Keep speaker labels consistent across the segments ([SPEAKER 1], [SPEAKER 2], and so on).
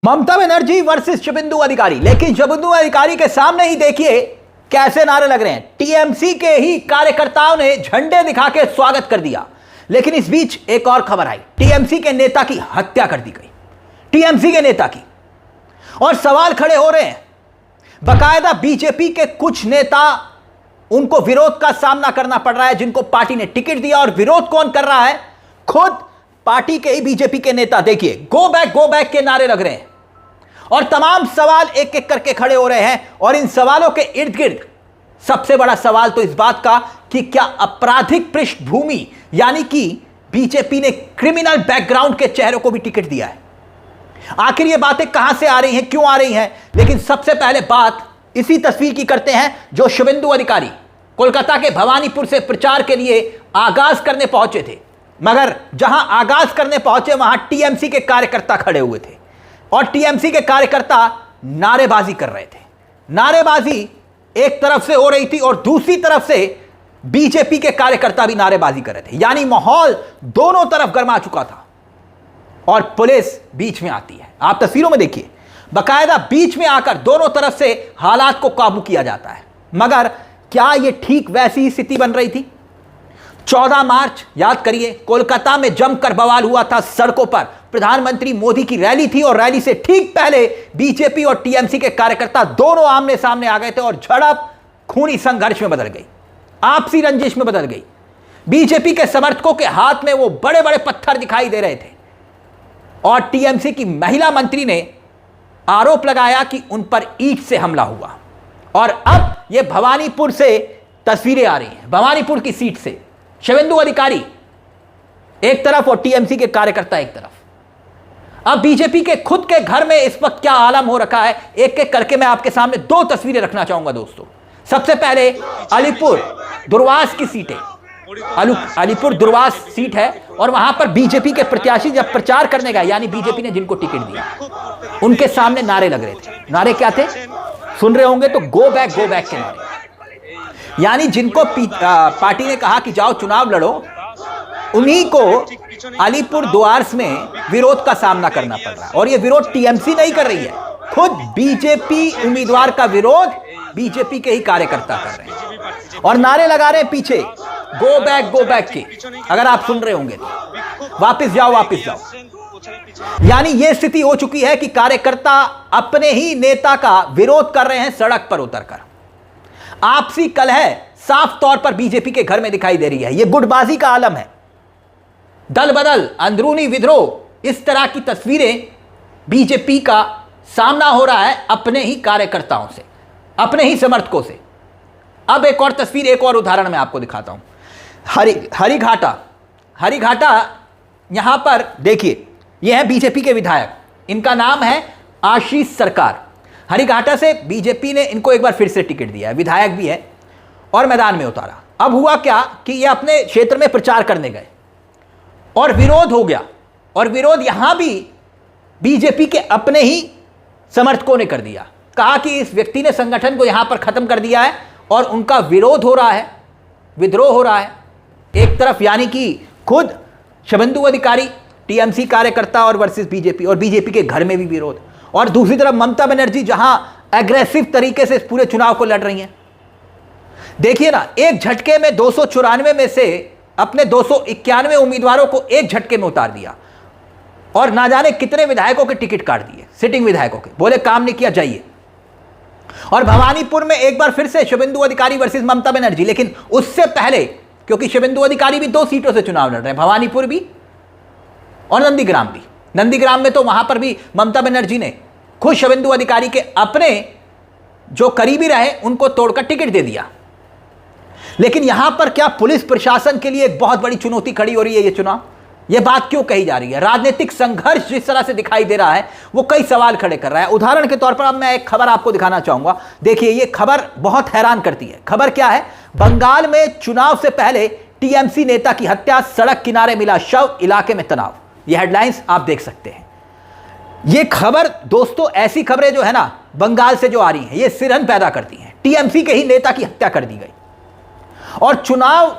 [SPEAKER 1] Mamata Banerjee versus Suvendu अधिकारी। लेकिन शुभेंदु अधिकारी के सामने ही देखिए कैसे नारे लग रहे हैं। टीएमसी के ही कार्यकर्ताओं ने झंडे दिखा के स्वागत कर दिया। लेकिन इस बीच एक और खबर आई, टीएमसी के नेता की हत्या कर दी गई, टीएमसी के नेता की। और सवाल खड़े हो रहे हैं, बकायदा बीजेपी के कुछ नेता, उनको विरोध का सामना करना पड़ रहा है, जिनको पार्टी ने टिकट दिया। और विरोध कौन कर रहा है? खुद पार्टी के ही बीजेपी के नेता। देखिए, गो बैक के नारे लग रहे हैं और तमाम सवाल एक एक करके खड़े हो रहे हैं। और इन सवालों के इर्द गिर्द सबसे बड़ा सवाल तो इस बात का कि क्या आपराधिक पृष्ठभूमि, यानी कि बीजेपी ने क्रिमिनल बैकग्राउंड के चेहरों को भी टिकट दिया है। आखिर ये बातें कहां से आ रही हैं, क्यों आ रही हैं? लेकिन सबसे पहले बात इसी तस्वीर की करते हैं जो शुभेंदु अधिकारी कोलकाता के भवानीपुर से प्रचार के लिए आगाज करने पहुंचे थे। मगर जहां आगाज करने पहुंचे वहां टीएमसी के कार्यकर्ता खड़े हुए थे और टीएमसी के कार्यकर्ता नारेबाजी कर रहे थे। नारेबाजी एक तरफ से हो रही थी और दूसरी तरफ से बीजेपी के कार्यकर्ता भी नारेबाजी कर रहे थे। यानी माहौल दोनों तरफ गर्मा चुका था और पुलिस बीच में आती है। आप तस्वीरों में देखिए, बकायदा बीच में आकर दोनों तरफ से हालात को काबू किया जाता है। मगर क्या यह ठीक वैसी ही स्थिति बन रही थी? 14 मार्च याद करिए, कोलकाता में जमकर बवाल हुआ था। सड़कों पर प्रधानमंत्री मोदी की रैली थी और रैली से ठीक पहले बीजेपी और टीएमसी के कार्यकर्ता दोनों आमने सामने आ गए थे और झड़प खूनी संघर्ष में बदल गई, आपसी रंजिश में बदल गई। बीजेपी के समर्थकों के हाथ में वो बड़े बड़े पत्थर दिखाई दे रहे थे और टीएमसी की महिला मंत्री ने आरोप लगाया कि उन पर ईंट से हमला हुआ। और अब ये भवानीपुर से तस्वीरें आ रही हैं, भवानीपुर की सीट से शुभेंदु अधिकारी एक तरफ और टीएमसी के कार्यकर्ता एक तरफ। अब बीजेपी के खुद के घर में इस वक्त क्या आलम हो रखा है, एक एक करके मैं आपके सामने दो तस्वीरें रखना चाहूंगा दोस्तों। सबसे पहले अलीपुर दुर्वास की सीट है, अलीपुर दुर्वास सीट है और वहां पर बीजेपी के प्रत्याशी जब प्रचार करने गए, यानी बीजेपी ने जिनको टिकट दिया, उनके सामने नारे लग रहे थे। नारे क्या थे? सुन रहे होंगे तो गो बैक के नारे। यानी जिनको पार्टी ने कहा कि जाओ चुनाव लड़ो, उन्हीं को अलीपुर दुआर्स में विरोध का सामना करना पड़ रहा है। और यह विरोध टीएमसी नहीं कर रही है, खुद बीजेपी उम्मीदवार का विरोध बीजेपी के ही कार्यकर्ता कर रहे हैं और नारे लगा रहे हैं पीछे गो बैक के। अगर आप सुन रहे होंगे तो वापस जाओ। यानी यह स्थिति हो चुकी है कि कार्यकर्ता अपने ही नेता का विरोध कर रहे हैं सड़क पर उतरकर। आपसी कलह साफ तौर पर बीजेपी के घर में दिखाई दे रही है। यह गुटबाजी का आलम है, दल बदल, अंदरूनी विद्रोह, इस तरह की तस्वीरें बीजेपी का सामना हो रहा है अपने ही कार्यकर्ताओं से, अपने ही समर्थकों से। अब एक और तस्वीर, एक और उदाहरण मैं आपको दिखाता हूं। हरिघाटा यहां पर देखिए, यह है बीजेपी के विधायक, इनका नाम है आशीष सरकार। हरिघाटा से बीजेपी ने इनको एक बार फिर से टिकट दिया है, विधायक भी है और मैदान में उतारा। अब हुआ क्या कि ये अपने क्षेत्र में प्रचार करने गए और विरोध हो गया। और विरोध यहां भी बीजेपी के अपने ही समर्थकों ने कर दिया। कहा कि इस व्यक्ति ने संगठन को यहां पर खत्म कर दिया है और उनका विरोध हो रहा है, विद्रोह हो रहा है एक तरफ। यानी कि खुद शुभेंदु अधिकारी, टीएमसी कार्यकर्ता और वर्सेस बीजेपी, और बीजेपी के घर में भी विरोध। और दूसरी तरफ ममता बनर्जी जहां एग्रेसिव तरीके से इस पूरे चुनाव को लड़ रही हैं। देखिए ना, एक झटके में 294 में से अपने 291 उम्मीदवारों को एक झटके में उतार दिया और ना जाने कितने विधायकों के टिकट काट दिए, सिटिंग विधायकों के। बोले काम नहीं किया, जाइए। और भवानीपुर में एक बार फिर से शुभेंदु अधिकारी वर्सेस ममता बनर्जी। लेकिन उससे पहले, क्योंकि शुभेंदु अधिकारी भी 2 सीटों से चुनाव लड़ रहे हैं, भवानीपुर भी और नंदीग्राम भी। नंदीग्राम में तो वहां पर भी ममता बनर्जी ने खुद शुभेंदु अधिकारी के अपने जो करीबी रहे उनको तोड़कर टिकट दे दिया। लेकिन यहां पर क्या पुलिस प्रशासन के लिए एक बहुत बड़ी चुनौती खड़ी हो रही है ये चुनाव? ये बात क्यों कही जा रही है? राजनीतिक संघर्ष जिस तरह से दिखाई दे रहा है वो कई सवाल खड़े कर रहा है। उदाहरण के तौर पर अब मैं एक खबर आपको दिखाना चाहूंगा। देखिए, ये खबर बहुत हैरान करती है। खबर क्या है? बंगाल में चुनाव से पहले टीएमसी नेता की हत्या, सड़क किनारे मिला शव, इलाके में तनाव। ये हेडलाइंस आप देख सकते हैं। ये खबर दोस्तों, ऐसी खबरें जो है ना बंगाल से जो आ रही हैं, ये सिरहन पैदा करती हैं। टीएमसी के ही नेता की हत्या कर दी गई और चुनाव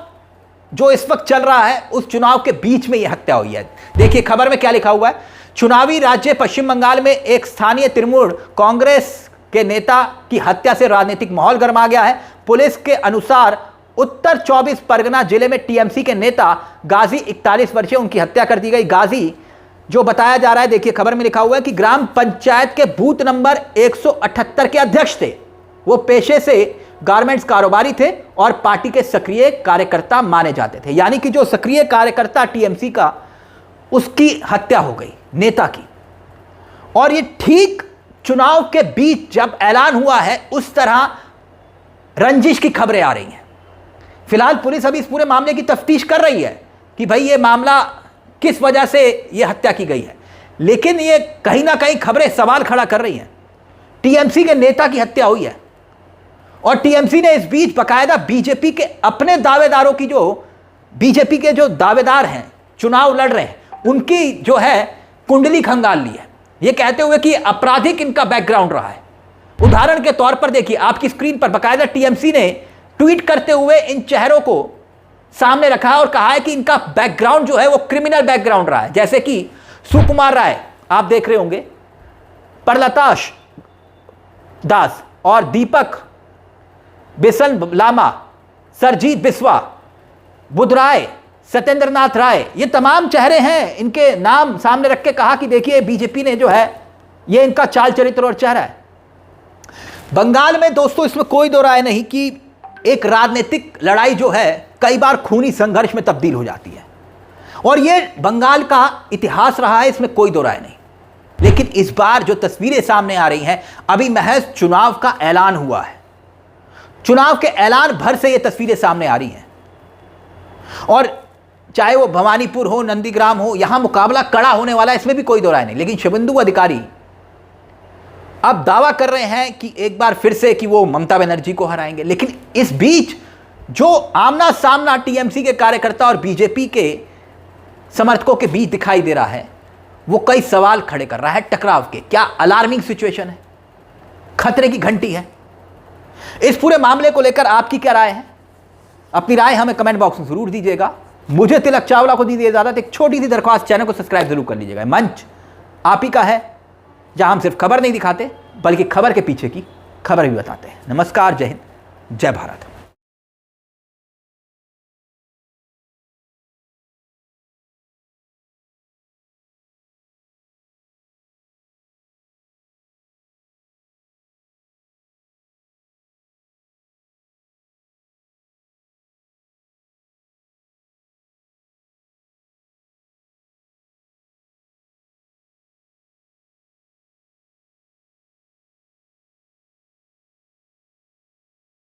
[SPEAKER 1] जो इस वक्त चल रहा है उस चुनाव के बीच में यह हत्या हुई है। देखिए खबर में क्या लिखा हुआ है, चुनावी राज्य पश्चिम बंगाल में एक स्थानीय तृणमूल कांग्रेस के नेता की हत्या से राजनीतिक माहौल गर्मा गया है। पुलिस के अनुसार उत्तर 24 परगना जिले में टीएमसी के नेता गाजी 41 वर्षीय उनकी हत्या कर दी गई। गाजी जो बताया जा रहा है, देखिए खबर में लिखा हुआ है कि ग्राम पंचायत के बूथ नंबर 178 के अध्यक्ष थे। वो पेशे से गारमेंट्स कारोबारी थे और पार्टी के सक्रिय कार्यकर्ता माने जाते थे। यानी कि जो सक्रिय कार्यकर्ता टीएमसी का, उसकी हत्या हो गई, नेता की। और ये ठीक चुनाव के बीच जब ऐलान हुआ है, उस तरह रंजिश की खबरें आ रही हैं। फिलहाल पुलिस अभी इस पूरे मामले की तफ्तीश कर रही है कि भाई ये मामला किस वजह से ये हत्या की गई है। लेकिन ये कहीं ना कहीं खबरें सवाल खड़ा कर रही हैं। टीएमसी के नेता की हत्या हुई है और टीएमसी ने इस बीच बकायदा बीजेपी के अपने दावेदारों की, जो बीजेपी के जो दावेदार हैं, चुनाव लड़ रहे हैं, उनकी जो है कुंडली खंगाल ली है, ये कहते हुए कि आपराधिक इनका बैकग्राउंड रहा है। उदाहरण के तौर पर देखिए, आपकी स्क्रीन पर बकायदा टीएमसी ने ट्वीट करते हुए इन चेहरों को सामने रखा और कहा है कि इनका बैकग्राउंड जो है वो क्रिमिनल बैकग्राउंड रहा है। जैसे कि सुकुमार राय आप देख रहे होंगे, प्रलताश दास और दीपक बिसन लामा, सरजीत बिस्वा, बुधराय, सत्येंद्र नाथ राय, ये तमाम चेहरे हैं। इनके नाम सामने रख के कहा कि देखिए बीजेपी ने जो है ये इनका चाल चरित्र और चेहरा है। बंगाल में दोस्तों इसमें कोई दो राय नहीं कि एक राजनीतिक लड़ाई जो है कई बार खूनी संघर्ष में तब्दील हो जाती है और ये बंगाल का इतिहास रहा है, इसमें कोई दो राय नहीं। लेकिन इस बार जो तस्वीरें सामने आ रही हैं, अभी महज चुनाव का ऐलान हुआ है, चुनाव के ऐलान भर से ये तस्वीरें सामने आ रही हैं और चाहे वो भवानीपुर हो, नंदीग्राम हो, यहां मुकाबला कड़ा होने वाला है, इसमें भी कोई दो राय नहीं। लेकिन शुभेंदु अधिकारी अब दावा कर रहे हैं कि एक बार फिर से कि वो ममता बनर्जी को हराएंगे। लेकिन इस बीच जो आमना सामना टीएमसी के कार्यकर्ता और बीजेपी के समर्थकों के बीच दिखाई दे रहा है, वो कई सवाल खड़े कर रहा है टकराव के। क्या अलार्मिंग सिचुएशन है, खतरे की घंटी है? इस पूरे मामले को लेकर आपकी क्या राय है? अपनी राय हमें कमेंट बॉक्स में जरूर दीजिएगा। मुझे तिलक चावला को दीजिए इजाजत। एक छोटी सी दरख्वास्त, चैनल को सब्सक्राइब जरूर कर लीजिएगा। मंच आप ही का है जहां हम सिर्फ खबर नहीं दिखाते बल्कि खबर के पीछे की खबर भी बताते हैं। नमस्कार, जय हिंद, जय भारत।